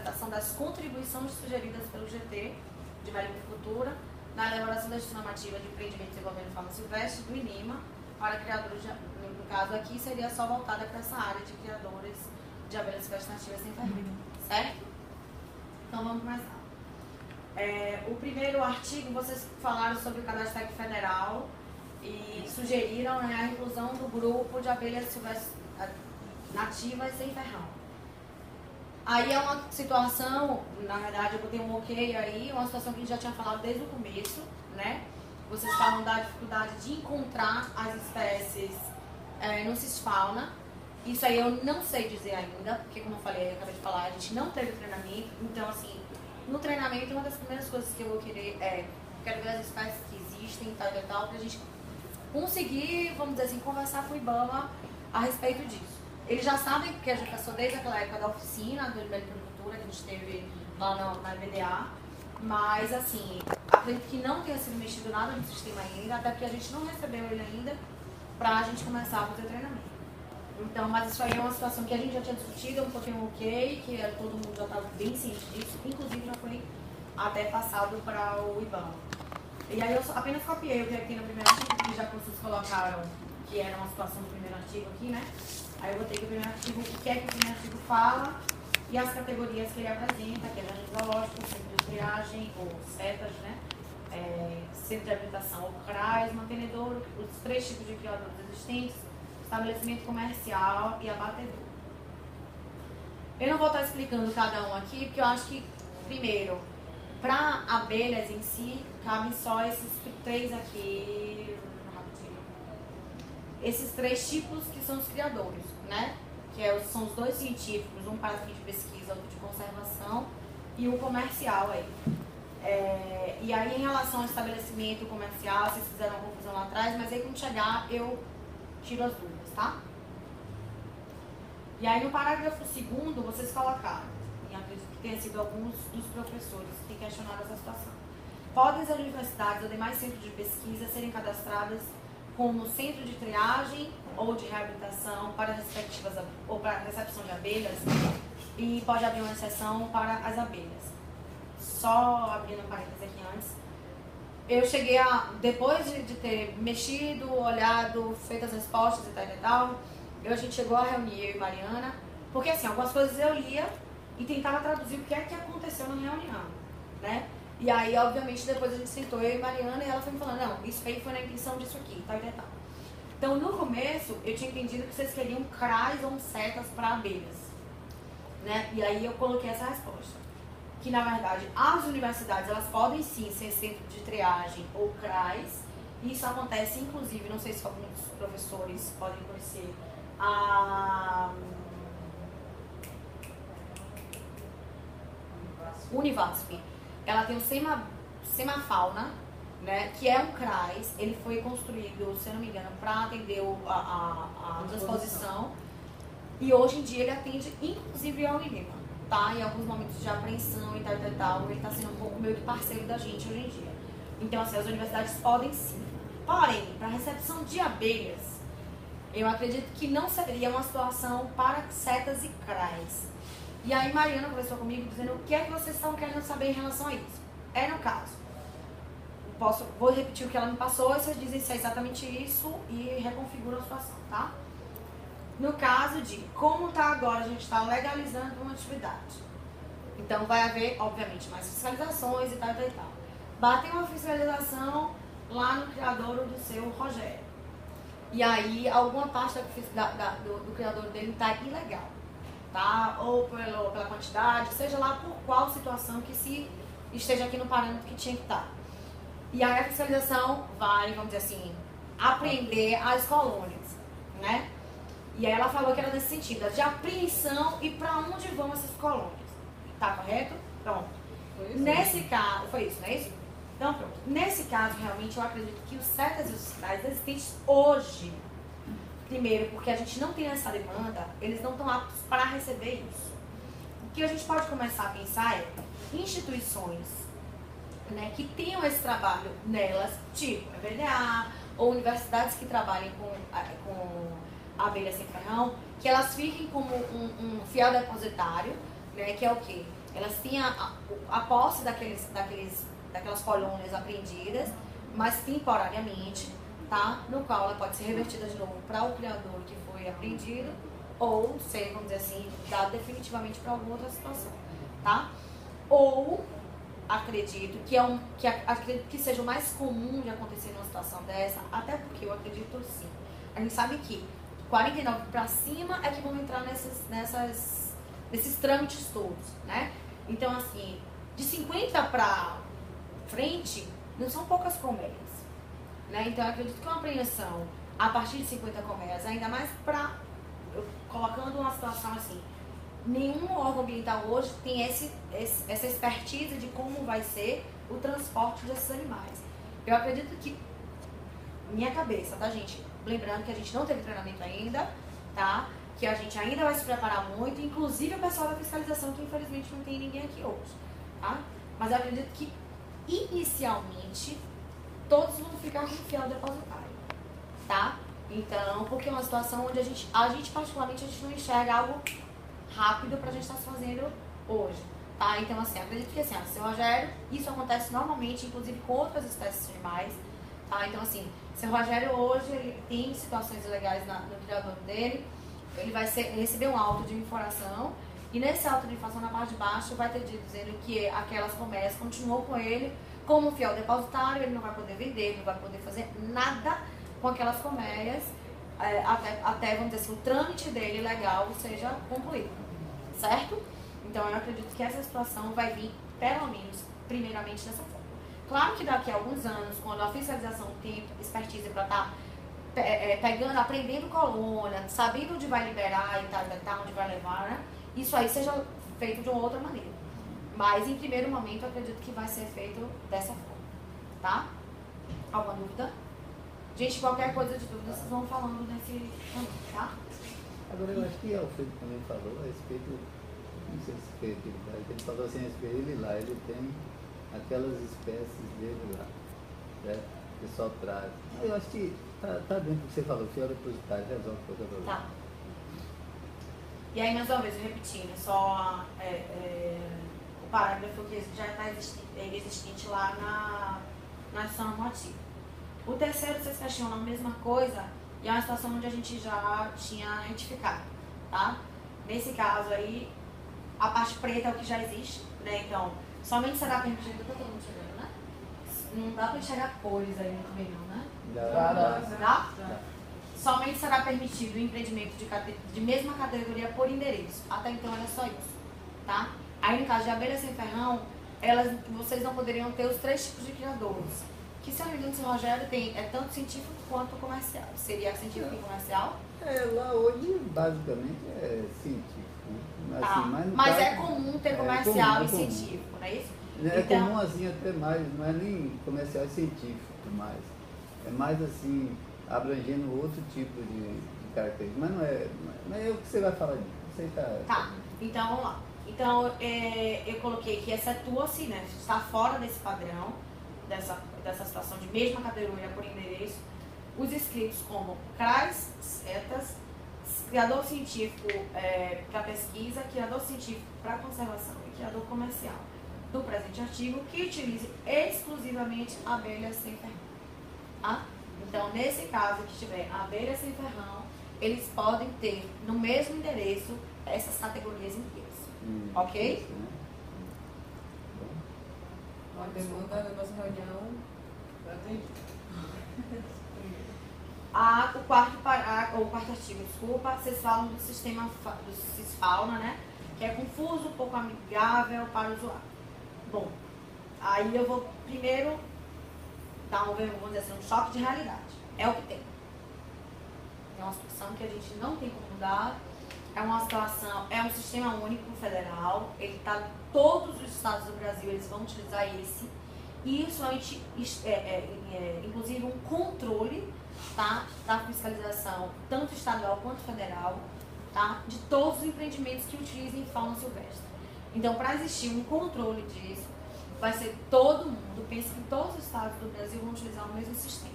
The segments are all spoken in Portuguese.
apresentação das contribuições sugeridas pelo GT de Maricultura na elaboração da gestão normativa de empreendimentos envolvendo fauna silvestre do INEMA para criadores, no caso aqui seria só voltada para essa área de criadores de abelhas silvestres nativas sem ferrugem, certo? Então vamos começar. O primeiro artigo, vocês falaram sobre o cadastro técnico federal e sugeriram, né, a inclusão do grupo de abelhas silvestres nativas sem ferrão. Aí é uma situação, na verdade eu botei um ok aí, uma situação que a gente já tinha falado desde o começo, né? Vocês falam da dificuldade de encontrar as espécies no cisfauna. Isso aí eu não sei dizer ainda, porque como eu falei, eu acabei de falar, a gente não teve treinamento. Então assim, no treinamento uma das primeiras coisas que eu vou querer quero ver as espécies que existem e tal, pra gente conseguir, vamos dizer assim, conversar com o IBAMA a respeito disso. Eles já sabem que a gente passou desde aquela época da oficina do Agricultura que a gente teve lá na BDA, mas assim, acredito que não tenha sido mexido nada no sistema ainda, até porque a gente não recebeu ele ainda para a gente começar a fazer treinamento. Então, mas isso aí é uma situação que a gente já tinha discutido, eu botei um ok, que todo mundo já estava bem ciente disso, inclusive já foi até passado para o IBAMA. E aí eu apenas copiei o que tem no primeiro artigo, que já vocês colocaram que era uma situação do primeiro artigo aqui, né? Aí eu botei que o primeiro artigo, o que é que o primeiro artigo fala e as categorias que ele apresenta, que é jardim zoológico, centro de triagem, ou CETAS, né? Centro de habilitação ou CRAS, mantenedor, os 3 tipos de criadores existentes, estabelecimento comercial e abatedor. Eu não vou estar explicando cada um aqui, porque eu acho que, primeiro, para abelhas em si, cabem só esses 3 aqui, esses 3 tipos que são os criadores, né? Que são os 2 científicos, um para fim de pesquisa, outro de conservação, e o comercial aí. E aí, em relação ao estabelecimento comercial, vocês fizeram uma confusão lá atrás, mas aí quando chegar, eu tiro as dúvidas, tá? E aí, no parágrafo 2º, vocês colocaram, e acredito que tenha sido alguns dos professores que questionaram essa situação. Podem as universidades ou demais centros de pesquisa serem cadastradas como centro de triagem ou de reabilitação para respectivas ou para recepção de abelhas, e pode haver uma exceção para as abelhas. Só abrindo parênteses aqui antes, eu cheguei depois de ter mexido, olhado, feito as respostas e tal, a gente chegou a reunir, eu e Mariana, porque assim, algumas coisas eu lia e tentava traduzir o que é que aconteceu na reunião, né? E aí, obviamente, depois a gente sentou, eu e Mariana, e ela foi me falando, não, isso aí foi na intenção disso aqui, tal e tal. Então, no começo, eu tinha entendido que vocês queriam CRAs ou setas para abelhas, né? E aí eu coloquei essa resposta. Que, na verdade, as universidades, elas podem sim ser centro de triagem ou CRAs, e isso acontece, inclusive, não sei se alguns professores podem conhecer, a Univasp. Ela tem o Semafauna, né, que é um CRAS, ele foi construído, se eu não me engano, para atender a transposição, e hoje em dia ele atende inclusive ao INEMA, tá? Em alguns momentos de apreensão e tal, ele está sendo um pouco meio que parceiro da gente hoje em dia. Então, assim, as universidades podem sim. Porém, para recepção de abelhas, eu acredito que não seria uma situação para setas e CRAs. E aí Mariana conversou comigo dizendo o que é que vocês estão querendo saber em relação a isso. No caso, vou repetir o que ela me passou, e vocês dizem se é exatamente isso e reconfiguram a situação, tá? No caso de como está agora, a gente está legalizando uma atividade. Então vai haver, obviamente, mais fiscalizações e tal. Batem uma fiscalização lá no criadouro do seu Rogério. E aí alguma parte do criador dele está ilegal. Tá? Ou pela quantidade, seja lá por qual situação que se esteja aqui no parâmetro que tinha que estar. E aí a fiscalização vai, vamos dizer assim, apreender as colônias, né? E aí ela falou que era nesse sentido, de apreensão e para onde vão essas colônias. Tá correto? Pronto. Nesse caso, foi isso, não é isso? Então pronto. Nesse caso, realmente, eu acredito que os setas e os CRAs existentes hoje, primeiro, porque a gente não tem essa demanda, eles não estão aptos para receber isso. O que a gente pode começar a pensar é instituições, né, que tenham esse trabalho nelas, tipo a BDA, ou universidades que trabalhem com abelha sem ferrão, que elas fiquem como um fiel depositário, né, que é o quê? Elas têm a posse daquelas colônias apreendidas, mas temporariamente, tá? No qual ela pode ser revertida de novo para o criador que foi apreendido, ou ser, vamos dizer assim, dado definitivamente para alguma outra situação, tá? Ou acredito acredito que seja o mais comum de acontecer numa situação dessa, até porque eu acredito sim. A gente sabe que 49 para cima é que vão entrar nesses trâmites todos, né? Então, assim, de 50 para frente, não são poucas colmeias, né? Então, eu acredito que uma apreensão a partir de 50 colmeias, ainda mais colocando uma situação assim, nenhum órgão ambiental hoje tem essa expertise de como vai ser o transporte desses animais. Eu acredito que, minha cabeça, tá, gente? Lembrando que a gente não teve treinamento ainda, tá? Que a gente ainda vai se preparar muito, inclusive o pessoal da fiscalização, que infelizmente não tem ninguém aqui hoje, tá? Mas eu acredito que, inicialmente, todos vão ficar com o fiel depositário, tá? Então, porque é uma situação onde a gente particularmente, a gente não enxerga algo rápido pra gente estar fazendo hoje, tá? Então, assim, acredito que, assim, seu Rogério, isso acontece normalmente, inclusive com outras espécies animais, tá? Então, assim, seu Rogério hoje, ele tem situações ilegais no criador dele, ele vai receber um auto de infração, e nesse auto de infração, na parte de baixo, vai ter dizendo que aquelas colmeias continuou com ele como um fiel depositário, ele não vai poder vender, ele não vai poder fazer nada com aquelas colmeias, até, vamos dizer assim, o trâmite dele legal seja concluído, certo? Então, eu acredito que essa situação vai vir, pelo menos, primeiramente dessa forma. Claro que daqui a alguns anos, quando a fiscalização tem expertise para estar pegando, aprendendo colônia, sabendo onde vai liberar e tal, onde vai levar, né? Isso aí seja feito de uma outra maneira. Mas, em primeiro momento, eu acredito que vai ser feito dessa forma, tá? Alguma dúvida? Gente, qualquer coisa de dúvida, vocês vão falando nesse momento, tá? Agora, eu acho que Alfredo também falou a respeito, não sei se foi ele falou assim a respeito dele lá, ele tem aquelas espécies dele lá, certo? O pessoal traz. Eu acho que tá dentro do que você falou, fiel depositário, resolve qualquer problema. Tá. E aí, mais uma vez, repetindo, só o parágrafo que já está existente lá na ação normativa. O terceiro, vocês questionam a mesma coisa, e é uma situação onde a gente já tinha retificado, tá? Nesse caso aí, a parte preta é o que já existe, né? Então, somente será permitido, tá todo mundo chegando, né? Não dá para enxergar cores aí muito bem, não, né? Dá? Somente será permitido o empreendimento de mesma categoria por endereço. Até então era só isso, tá? Aí no caso de abelha sem ferrão, vocês não poderiam ter os 3 tipos de criadores. Que, se eu não me engano, o Rogério tem tanto científico quanto comercial. Seria científico e comercial? Lá hoje, basicamente, é científico. Assim, mas é comum ter comercial e científico, não é isso? É então, comum, assim, até mais, não é nem comercial, é científico mais. É mais, assim, abrangendo outro tipo de característica. Mas não é o que você vai falar disso. Você tá, então vamos lá. Então, eu coloquei que excetua-se, né? Está fora desse padrão, dessa situação de mesma categoria por endereço, os escritos como CRAS, setas, criador científico para pesquisa, criador científico para conservação e criador comercial do presente artigo, que utilize exclusivamente abelhas sem ferrão. Tá? Então, nesse caso que tiver abelhas sem ferrão, eles podem ter no mesmo endereço essas categorias inteiras. Ok? Uma pergunta da nossa reunião. O quarto artigo, desculpa, vocês falam do sistema do Cisfauna, né? Que é confuso, pouco amigável para o usuário. Bom, aí eu vou primeiro dar vamos dizer assim, um choque de realidade. É o que tem. É uma situação que a gente não tem como mudar. É uma situação, é um sistema único federal. Ele está, todos os estados do Brasil, eles vão utilizar esse. E isso inclusive um controle, tá, da fiscalização, tanto estadual quanto federal, tá, de todos os empreendimentos que utilizem fauna silvestre. Então, para existir um controle disso, vai ser todo mundo, pensa que todos os estados do Brasil vão utilizar o mesmo sistema.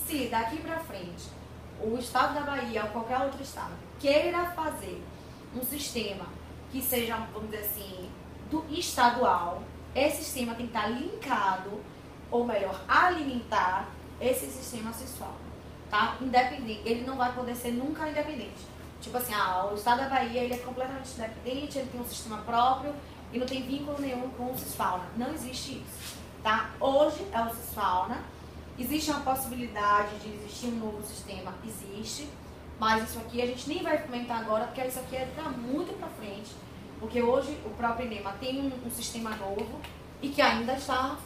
Se daqui para frente o estado da Bahia ou qualquer outro estado queira fazer um sistema que seja, vamos dizer assim, do estadual, esse sistema tem que estar linkado, ou melhor, alimentar esse sistema CISFAUNA, tá? Independente, ele não vai poder ser nunca independente. Tipo assim, o estado da Bahia, ele é completamente independente, ele tem um sistema próprio e não tem vínculo nenhum com o CISFAUNA. Não existe isso, tá? Hoje é o CISFAUNA, existe uma possibilidade de existir um novo sistema, existe, mas isso aqui a gente nem vai comentar agora, porque isso aqui é pra muito pra frente, porque hoje o próprio INEMA tem um sistema novo e que ainda está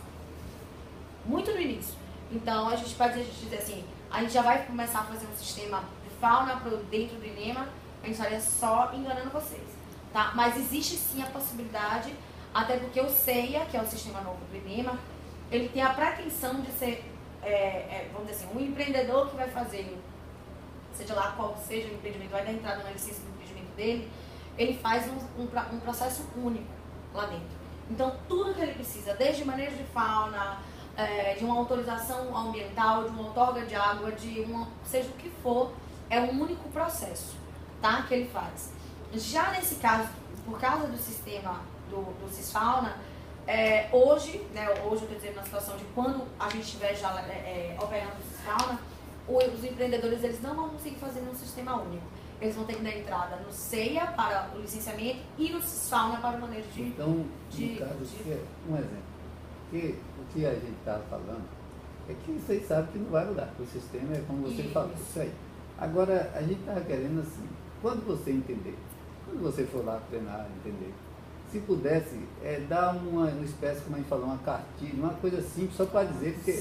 muito no início. Então a gente pode dizer assim, a gente já vai começar a fazer um sistema de fauna dentro do INEMA, a gente estaria só enganando vocês, tá? Mas existe sim a possibilidade, até porque o CEIA, que é o sistema novo do INEMA, ele tem a pretensão de ser, vamos dizer assim, um empreendedor que vai fazer, seja lá qual seja o empreendimento, vai dar entrada na licença do empreendimento dele, ele faz um processo único lá dentro. Então tudo que ele precisa, desde manejo de fauna, de uma autorização ambiental, de uma outorga de água, seja o que for, é um único processo, tá? Que ele faz. Já nesse caso, por causa do sistema do CISFAUNA, hoje, né, hoje eu estou dizendo na situação de quando a gente estiver já operando o CISFAUNA, os empreendedores eles não vão conseguir fazer num sistema único. Eles vão ter que dar entrada no CEIA para o licenciamento e no CISFAUNA para o manejo de... Então, no caso, um exemplo. O que a gente está falando é que vocês sabem que não vai mudar. O sistema é como você falou, isso aí. Agora, a gente estava querendo assim, quando você entender, quando você for lá treinar, entender, se pudesse, dar uma espécie, como a gente falou, uma cartilha, uma coisa simples, só para dizer, porque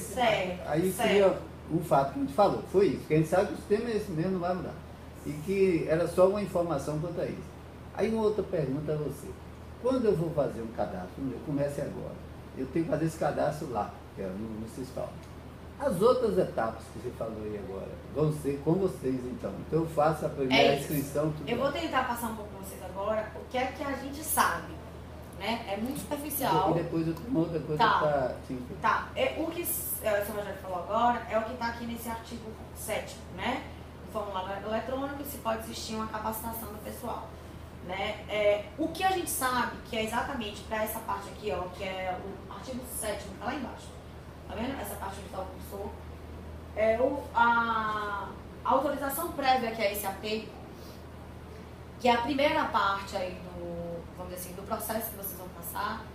aí seria um fato que a gente falou, foi isso, que a gente sabe que o sistema é esse mesmo, não vai mudar. E que era só uma informação quanto a isso. Aí uma outra pergunta a você, quando eu vou fazer um cadastro, eu comece agora, eu tenho que fazer esse cadastro lá, que é no CISFAUNA. As outras etapas que você falou aí agora, vão ser com vocês então. Então eu faço a primeira inscrição. Tudo eu vou tentar passar um pouco para vocês agora o que é que a gente sabe, né? É muito superficial. E depois eu tenho uma outra coisa para te entender. Tá, o que o Sr. Rogério falou agora é o que está aqui nesse artigo 7º, né? No formulário eletrônico, se pode existir uma capacitação do pessoal. Né? O que a gente sabe que é exatamente para essa parte aqui, ó, que é o artigo 7º, tá lá embaixo. Tá vendo? Essa parte onde está o cursor. A autorização prévia, que é esse AP, que é a primeira parte aí vamos dizer assim, do processo que vocês vão passar,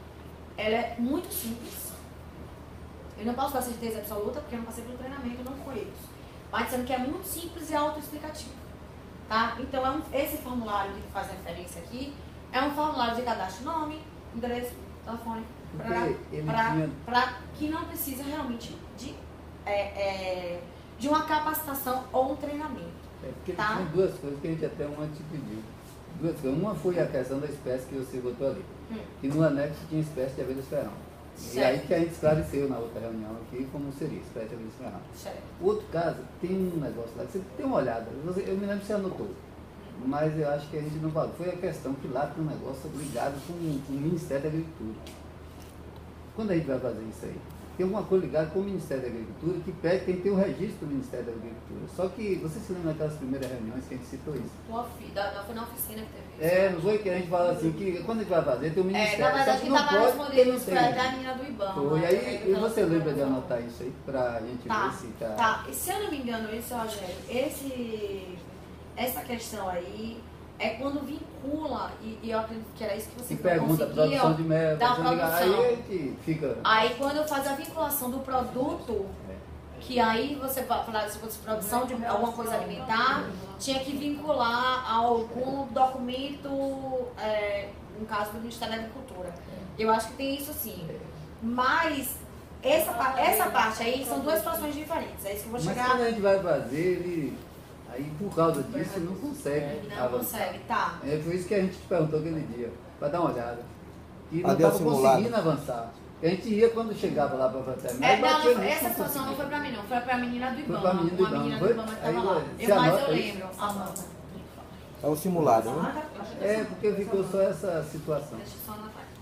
ela é muito simples. Eu não posso dar certeza absoluta, porque eu não passei pelo treinamento, não conheço. Mas dizendo que é muito simples e autoexplicativo. Tá? Então, esse formulário que faz referência aqui é um formulário de cadastro nome, endereço, telefone, para que não precisa realmente de uma capacitação ou um treinamento. Porque tá? Tem duas coisas que a gente até antes pediu. Duas coisas. Uma foi a questão da espécie que você botou ali. Que no anexo tinha espécie de abelha esferão. E aí que a gente esclareceu na outra reunião aqui como seria espécie de abelha esferão. O outro caso, tem um negócio lá, que você tem uma olhada. Eu me lembro que você anotou. Mas eu acho que a gente não falou. Foi a questão que lá tem um negócio ligado com o Ministério da Agricultura. Quando a gente vai fazer isso aí? Tem alguma coisa ligada com o Ministério da Agricultura que pede, tem que ter o registro do Ministério da Agricultura. Só que, você se lembra daquelas primeiras reuniões que a gente citou isso? Foi na oficina que teve. Não foi que a gente fala assim, que quando a gente vai fazer, tem o Ministério. Na verdade, quem estava respondendo isso tem. foi a menina do IBAMA. Foi, e você lembra de anotar isso aí, pra gente ver se tá... Tá, e se eu não me engano, isso, Rogério, essa questão aí é quando vincula, e eu acredito que era isso que você pergunta a produção de mel, da produção. Aí fica... Aí quando eu fazia a vinculação do produto, que aí você falar se fosse produção de alguma coisa alimentar, tinha que vincular a algum documento, no caso do Ministério da Agricultura. Eu acho que tem isso sim. Mas essa parte aí são duas situações diferentes. É isso que eu vou chegar. Mas quando a gente vai fazer, aí por causa disso não consegue. Não consegue, tá. É por isso que a gente te perguntou aquele dia, para dar uma olhada. E não Cadê o estava simulado? conseguindo avançar. A gente ia quando chegava lá para fazer. Essa situação não foi para mim não, foi para a menina do IBAMA. Foi pra menina do uma menina do IBAMA, IBAMA que foi? estava lá. Aí, Mas eu isso? lembro. Amanda. É o simulado, né? Porque ficou só essa situação. Deixa eu só anotar aqui.